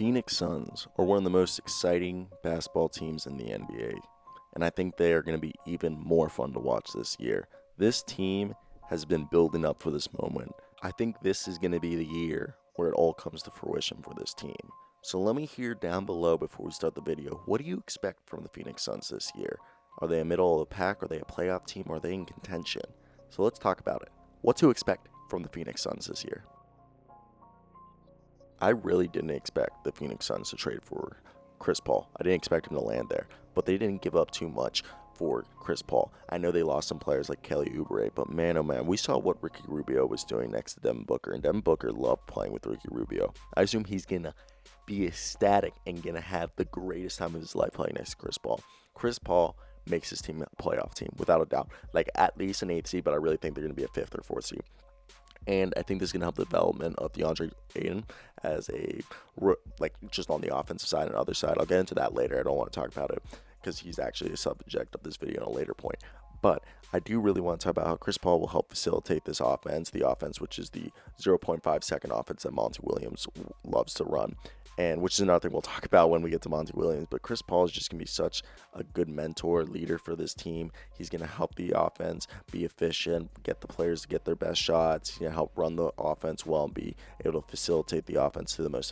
Phoenix Suns are one of the most exciting basketball teams in the NBA, and I think they are going to be even more fun to watch this year. This team has been building up for this moment. I think this is going to be the year where it all comes to fruition for this team. So let me hear down below before we start the video, what do you expect from the Phoenix Suns this year? Are they a middle of the pack? Are they a playoff team? Are they in contention? So let's talk about it. What to expect from the Phoenix Suns this year? I really didn't expect the Phoenix Suns to trade for Chris Paul. I didn't expect him to land there, but they didn't give up too much for Chris Paul. I know they lost some players like Kelly Oubre, but man, oh man, we saw what Ricky Rubio was doing next to Devin Booker, and Devin Booker loved playing with Ricky Rubio. I assume he's going to be ecstatic and going to have the greatest time of his life playing next to Chris Paul. Chris Paul makes his team a playoff team, without a doubt. Like, at least an 8th seed, but I really think they're going to be a 5th or 4th seed. And I think this is going to help the development of DeAndre Ayden as just on the offensive side and other side. I'll get into that later. I don't want to talk about it because he's actually a subject of this video at a later point. But I do really want to talk about how Chris Paul will help facilitate this offense, the offense which is the 0.5 second offense that Monty Williams loves to run. And which is another thing we'll talk about when we get to Monty Williams. But Chris Paul is just going to be such a good mentor, leader for this team. He's going to help the offense be efficient, get the players to get their best shots. He's going to help run the offense well and be able to facilitate the offense to the most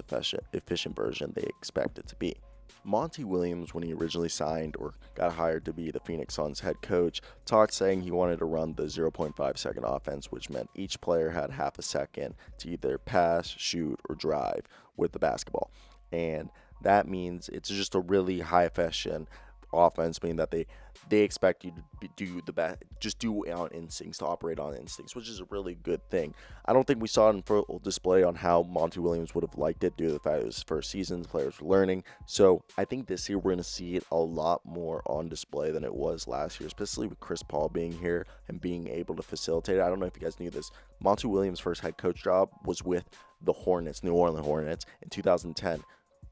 efficient version they expect it to be. Monty Williams, when he originally signed or got hired to be the Phoenix Suns head coach, talked saying he wanted to run the 0.5 second offense, which meant each player had half a second to either pass, shoot, or drive with the basketball. And that means it's just a really high efficient offense, meaning that they expect you to do the best, just do on instincts, to operate on instincts, which is a really good thing. I don't think we saw it in full display on how Monty Williams would have liked it due to the fact it was his first season, players were learning. So I think this year we're going to see it a lot more on display than it was last year, especially with Chris Paul being here and being able to facilitate it. I don't know if you guys knew this. Monty Williams' first head coach job was with the New Orleans Hornets in 2010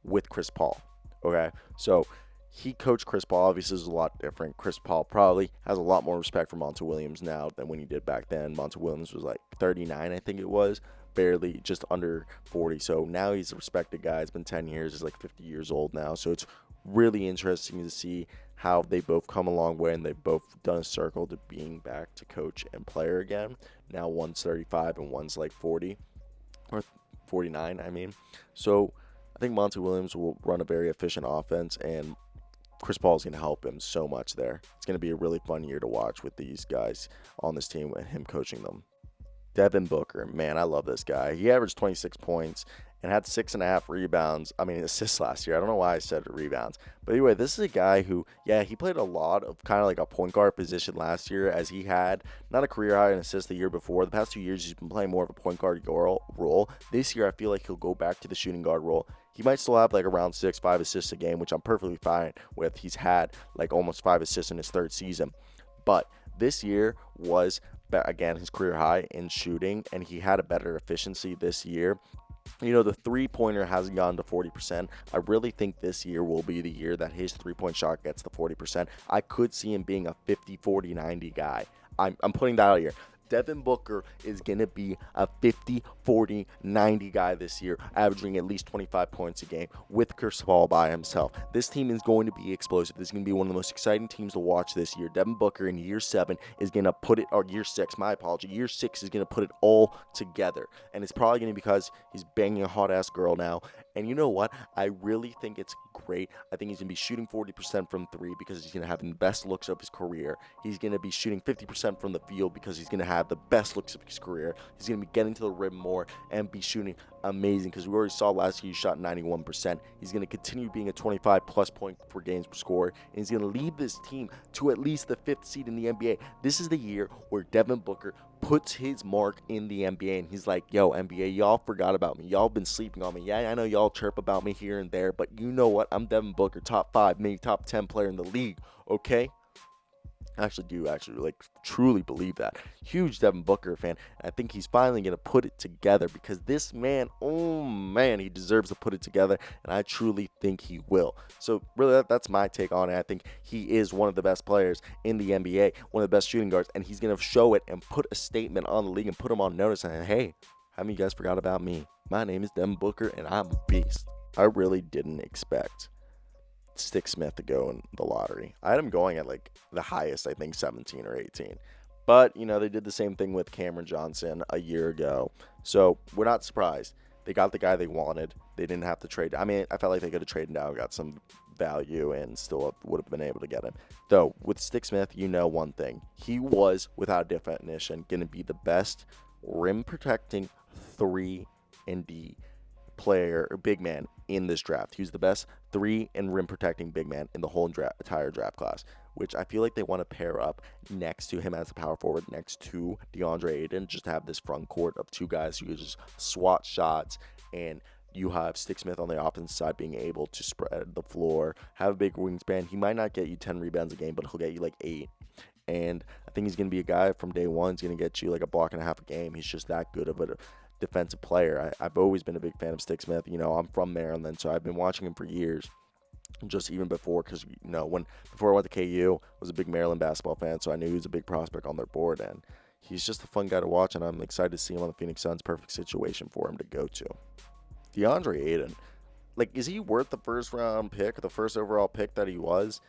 with Chris Paul. Okay, so he coached Chris Paul. Obviously, is a lot different. Chris Paul probably has a lot more respect for Monty Williams now than when he did back then. Monty Williams was like 39, I think it was, barely just under 40. So now he's a respected guy. It's been 10 years. He's like 50 years old now. So it's really interesting to see how they both come a long way, and they've both done a circle to being back to coach and player again. Now one's 35 and one's like 40 or 49, I mean. So I think Monty Williams will run a very efficient offense, and Chris Paul is going to help him so much there. It's going to be a really fun year to watch with these guys on this team and him coaching them. Devin Booker, man, I love this guy. He averaged 26 points and had 6.5 assists last year. I don't know why I said rebounds. But anyway, this is a guy who, he played a lot of kind of like a point guard position last year, as he had not a career high in assists the year before. The past 2 years, he's been playing more of a point guard role. This year, I feel like he'll go back to the shooting guard role. He might still have like around 5 assists a game, which I'm perfectly fine with. He's had like almost 5 assists in his third season. But this year was, again, his career high in shooting, and he had a better efficiency this year. You know, the three-pointer hasn't gone to 40%. I really think this year will be the year that his three-point shot gets to 40%. I could see him being a 50, 40, 90 guy. I'm putting that out here. Devin Booker is going to be a 50, 40, 90 guy this year, averaging at least 25 points a game with Chris Paul by himself. This team is going to be explosive. This is going to be one of the most exciting teams to watch this year. Devin Booker in year 7 is going to put it, or year 6, my apology, year 6 is going to put it all together. And it's probably going to be because he's banging a hot-ass girl now. And you know what? I really think it's great. I think he's going to be shooting 40% from 3 because he's going to have the best looks of his career. He's going to be shooting 50% from the field because he's going to have the best looks of his career. He's going to be getting to the rim more and be shooting amazing, because we already saw last year he shot 91%. He's going to continue being a 25-plus point per games per score, and he's going to lead this team to at least the 5th seed in the NBA. This is the year where Devin Booker puts his mark in the NBA, and he's like, yo, NBA, y'all forgot about me. Y'all been sleeping on me. Yeah, I know y'all chirp about me here and there, but you know what? I'm Devin Booker, top 5, maybe top 10 player in the league, okay? I actually truly believe that. Huge Devin Booker fan. I think he's finally going to put it together, because this man, oh man, he deserves to put it together, and I truly think he will. So really, that's my take on it. I think he is one of the best players in the NBA, one of the best shooting guards, and he's going to show it and put a statement on the league and put him on notice. And hey, haven't you guys forgot about me? My name is Devin Booker, and I'm a beast. I really didn't expect Stick Smith to go in the lottery. I had him going at like the highest, I think 17 or 18. But, they did the same thing with Cameron Johnson a year ago. So we're not surprised. They got the guy they wanted. They didn't have to trade. I mean, I felt like they could have traded now, got some value, and still would have been able to get him. Though, with Stick Smith, one thing. He was, without definition, going to be the best rim protecting 3 and D player or big man in this draft. He was the best 3 and rim protecting big man in the whole entire draft class, which I feel like they want to pair up next to him as a power forward, next to DeAndre Ayden, just to have this front court of 2 guys who just swat shots, and you have Stick Smith on the offensive side being able to spread the floor, have a big wingspan. He might not get you 10 rebounds a game, but he'll get you like 8. And I think he's going to be a guy from day one. He's going to get you like a block and a half a game. He's just that good of a defensive player. I've always been a big fan of Stick Smith. I'm from Maryland, so I've been watching him for years. Just even before, because before I went to KU, I was a big Maryland basketball fan, so I knew he was a big prospect on their board, and he's just a fun guy to watch, and I'm excited to see him on the Phoenix Suns. Perfect situation for him to go to. DeAndre Ayden, is he worth the first round pick, the first overall pick that he was?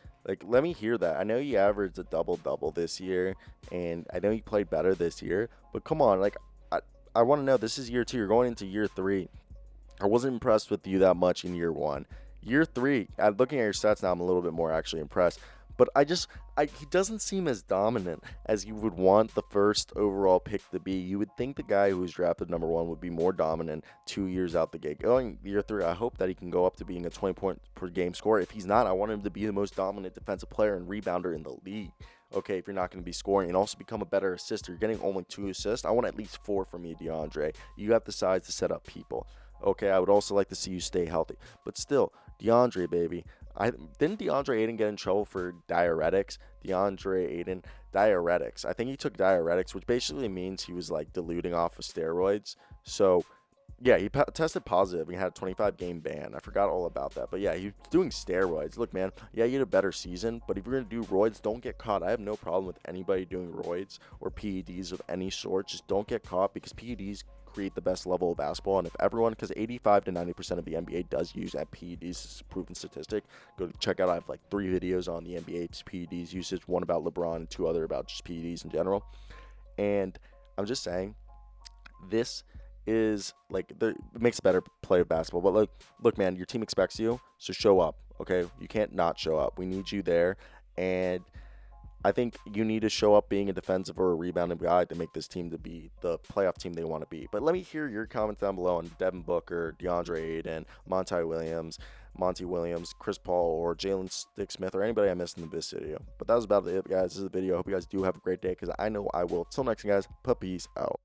Let me hear that. I know he averaged a double-double this year, and I know he played better this year, but come on, I want to know, this is year 2. You're going into year 3. I wasn't impressed with you that much in year 1. Year 3, looking at your stats now, I'm a little bit more actually impressed. But he doesn't seem as dominant as you would want the first overall pick to be. You would think the guy who was drafted number 1 would be more dominant 2 years out the gate. Going year 3, I hope that he can go up to being a 20-point per game scorer. If he's not, I want him to be the most dominant defensive player and rebounder in the league. Okay, if you're not going to be scoring, and also become a better assister. You're getting only 2 assists. I want at least 4 from you, DeAndre. You have the size to set up people. Okay, I would also like to see you stay healthy. But still, DeAndre, baby. Didn't DeAndre Ayden get in trouble for diuretics? Diuretics. I think he took diuretics, which basically means he was diluting off of steroids. So, yeah, he tested positive. He had a 25-game ban. I forgot all about that. But, yeah, he was doing steroids. Look, man, yeah, you had a better season. But if you're going to do roids, don't get caught. I have no problem with anybody doing roids or PEDs of any sort. Just don't get caught, because PEDs create the best level of basketball. And if everyone, because 85 to 90% of the NBA does use PEDs, it's a proven statistic. Go check out, I have 3 videos on the NBA's PEDs usage, one about LeBron and 2 other about just PEDs in general. And I'm just saying, this is it makes a better play of basketball. But look, man, your team expects you, so show up. Okay, you can't not show up. We need you there, and I think you need to show up being a defensive or a rebounding guy to make this team to be the playoff team they want to be. But let me hear your comments down below on Devin Booker, DeAndre Ayden, Monty Williams, Chris Paul, or Jalen Stick Smith, or anybody I missed in this video. But that was about it, guys. This is the video. I hope you guys do have a great day, because I know I will. Till next time, guys. Peace out.